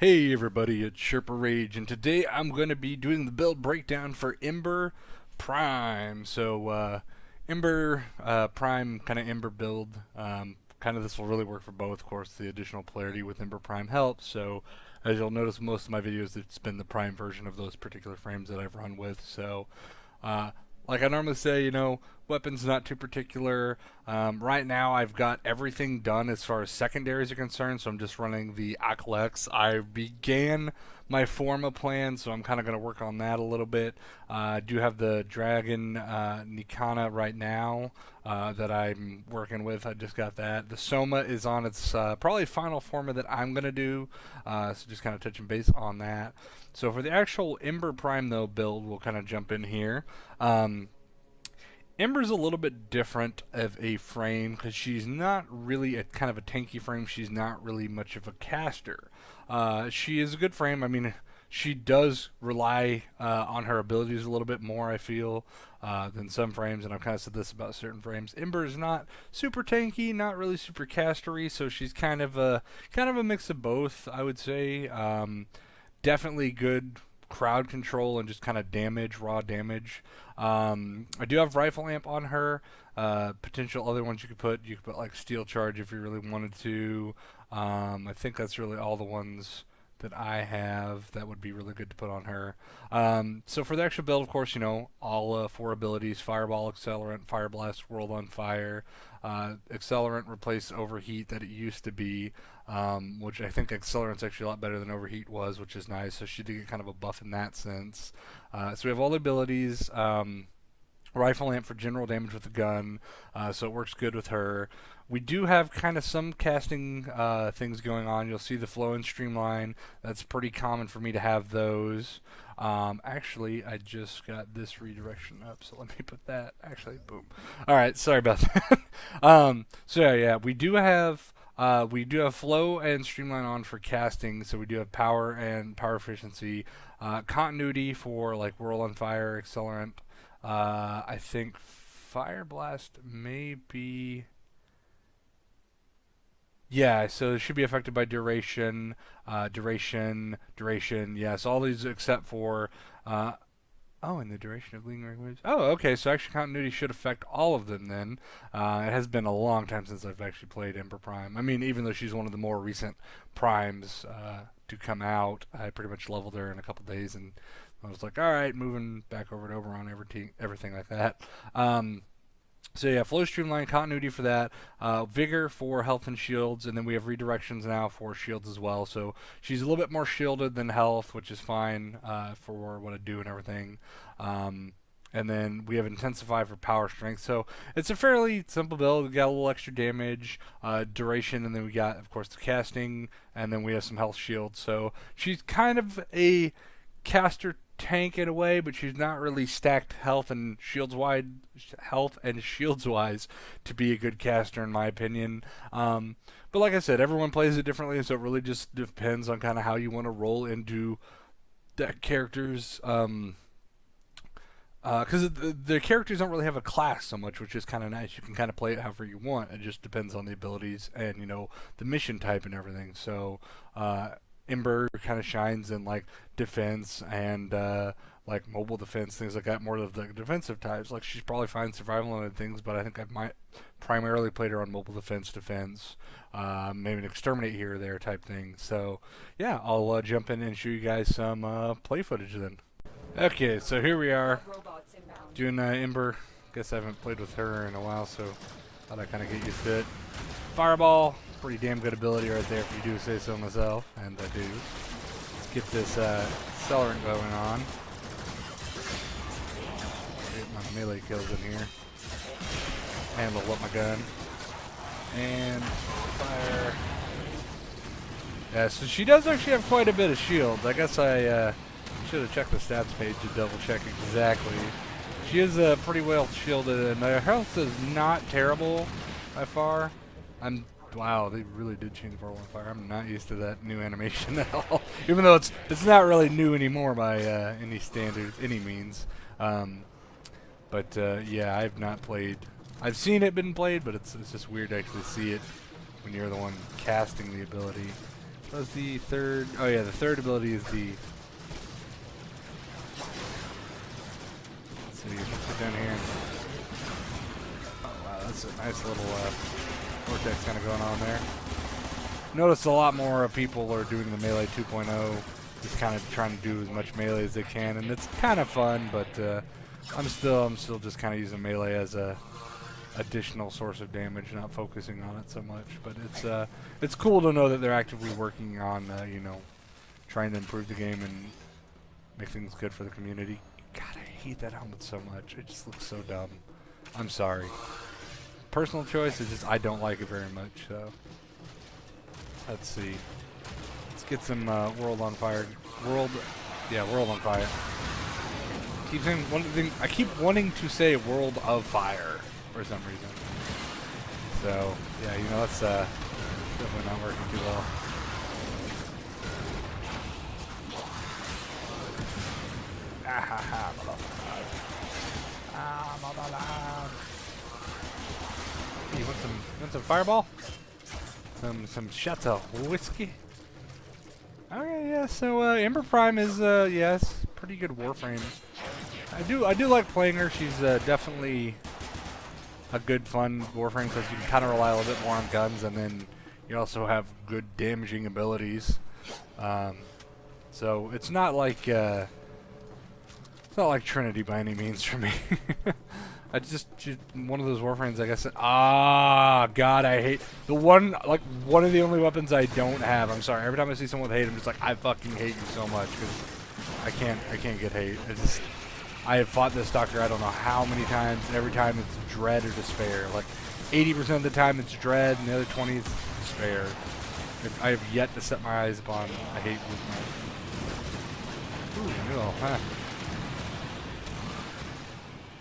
Hey everybody, it's Sherpa Rage, and today I'm going to be doing the build breakdown for Ember Prime. Ember Prime, kind of Ember build. Kind of this will really work for both. Of course, the additional polarity with Ember Prime helps. So, as you'll notice, most of my videos, it's been the Prime version of those particular frames that I've run with. Uh, like I normally say, weapons not too particular. Right now, I've got everything done as far as secondaries are concerned, so I'm just running the Acolex. I began my Forma plan, so I'm kind of going to work on that a little bit. I do have the Dragon Nikana right now that I'm working with. I just got that. The Soma is on its probably final Forma that I'm going to do, so just kind of touching base on that. So for the actual Ember Prime, though, build, we'll kind of jump in here. Ember's a little bit different of a frame because she's not really a kind of a tanky frame. She's not really much of a caster. She is a good frame. I mean, she does rely on her abilities a little bit more, I feel, than some frames, and I've kind of said this about certain frames. Ember is not super tanky, not really super castery, so she's kind of a mix of both, I would say. Definitely good crowd control and just kind of damage, raw damage. I do have rifle amp on her. Potential other ones you could put like steel charge if you really wanted to. I think that's really all the ones that I have that would be really good to put on her. So for the actual build, of course, all 4 abilities: Fireball, Accelerant, Fire Blast, World on Fire. Accelerant replaced Overheat that it used to be, which I think Accelerant's actually a lot better than Overheat was, which is nice. So she did get kind of a buff in that sense. So we have all the abilities. Rifle amp for general damage with the gun, so it works good with her. We do have kind of some casting things going on. You'll see the flow and streamline. That's pretty common for me to have those. Actually, I just got this redirection up, so let me put that. Actually, boom. All right, sorry about that. Yeah, we do have flow and streamline on for casting, so we do have power and power efficiency, continuity for like Whirl on Fire, Accelerant. I think Fire Blast may be... Yeah, so it should be affected by duration, duration. Yes, all these except for... and the duration of lingering waves. Oh, okay, so actually continuity should affect all of them then. It has been a long time since I've actually played Ember Prime. I mean, even though she's one of the more recent primes to come out, I pretty much leveled her in a couple days, and I was like, all right, moving back over and over on everything like that. So yeah, flow streamline, continuity for that, vigor for health and shields, and then we have redirections now for shields as well. So she's a little bit more shielded than health, which is fine for what I do and everything. And then we have intensify for power strength. So it's a fairly simple build. We got a little extra damage, duration, and then we got, of course, the casting, and then we have some health shields. So she's kind of a caster tank in a way, but she's not really stacked health and shields wise to be a good caster in my opinion. But like I said, everyone plays it differently, so it really just depends on kind of how you want to roll into that character's because the characters don't really have a class so much, which is kind of nice. You can kind of play it however you want. It just depends on the abilities and the mission type and everything. So Ember kind of shines in like defense and like mobile defense, things like that, more of the defensive types. Like she's probably fine survival and things, but I think I might primarily played her on mobile defense, maybe an exterminate here or there type thing. So yeah, I'll jump in and show you guys some play footage then. Okay, so here we are doing Ember. Guess I haven't played with her in a while, so thought I'd kind of get used to it. Fireball, pretty damn good ability right there if you do say so myself, and I do. Let's get this Accelerant going on. Get my melee kills in here. And level up my gun. And fire. Yeah, so she does actually have quite a bit of shield. I guess I should have checked the stats page to double check exactly. She is pretty well shielded, and her health is not terrible by far. Wow, they really did change Whirl on Fire. I'm not used to that new animation at all. Even though it's not really new anymore by any standards, any means. Yeah, I've not played. I've seen it been played, but it's just weird to actually see it when you're the one casting the ability. Does the third? Oh yeah, the third ability is the. Let's see, let's get down here. Oh wow, that's a nice little vortex kind of going on there. Notice a lot more people are doing the melee 2.0, just kind of trying to do as much melee as they can, and it's kind of fun. But I'm still just kind of using melee as a additional source of damage, not focusing on it so much. But it's cool to know that they're actively working on you know, trying to improve the game and make things good for the community. God, I hate that helmet so much. It just looks so dumb. I'm sorry. Personal choice is just I don't like it very much. So let's see. Let's get some World on Fire. World on Fire. I keep wanting to say World of Fire for some reason. So yeah, you know, that's definitely not working too well. You want some fireball? Some shots of whiskey? Okay, yeah, so Ember Prime is yes, pretty good Warframe. I do like playing her. She's definitely a good fun Warframe because you can kind of rely a little bit more on guns, and then you also have good damaging abilities. So it's not like Trinity by any means for me. I just one of those Warframes, like I said. Ah, God, I hate the one of the only weapons I don't have. I'm sorry. Every time I see someone with hate, I'm just like, I fucking hate you so much because I can't get hate. I have fought this doctor I don't know how many times. Every time it's dread or despair. Like 80% of the time it's dread, and the other 20 is despair. I have yet to set my eyes upon a hate movement. Ooh, no, huh?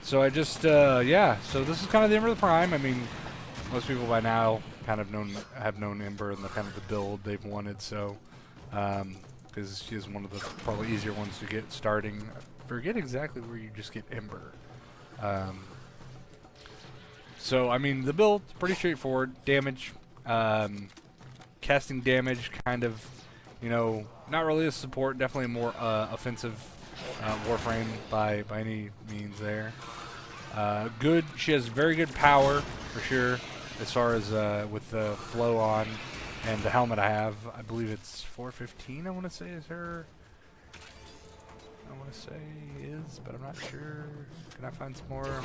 So I just, yeah. So this is kind of the Ember Prime. I mean, most people by now kind of have known Ember and the kind of the build they've wanted. So, because she is one of the probably easier ones to get starting. I forget exactly where you just get Ember. So I mean, the build's pretty straightforward. Damage, casting damage, kind of, you know, not really a support. Definitely a more offensive Warframe by any means there. Good. She has very good power for sure, as far as with the flow on and the helmet I have. I believe it's 415. I want to say is her. I want to say is, but I'm not sure. Can I find some more?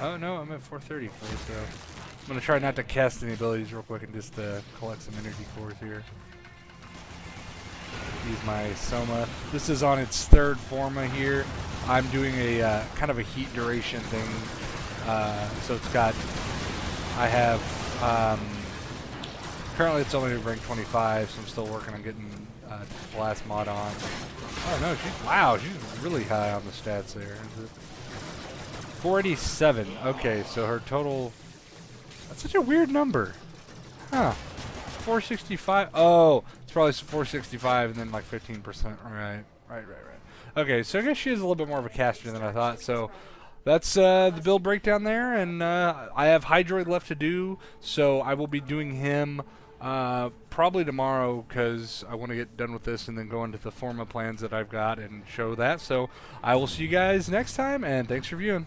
Oh no, I'm at 430. So I'm gonna try not to cast any abilities real quick and just collect some energy cores here. Use my Soma. This is on its third forma here. I'm doing a kind of a heat duration thing. So it's got, I have, currently it's only rank 25, so I'm still working on getting blast mod on. Oh no, she's really high on the stats there. Is it 487? Okay, so her total, that's such a weird number. Huh. 465. Oh, it's probably 465 and then like 15%. Right. Okay, so I guess she is a little bit more of a caster than I thought. So that's the build breakdown there, and I have Hydroid left to do, so I will be doing him probably tomorrow because I want to get done with this and then go into the forma plans that I've got and show that. So I will see you guys next time, and thanks for viewing.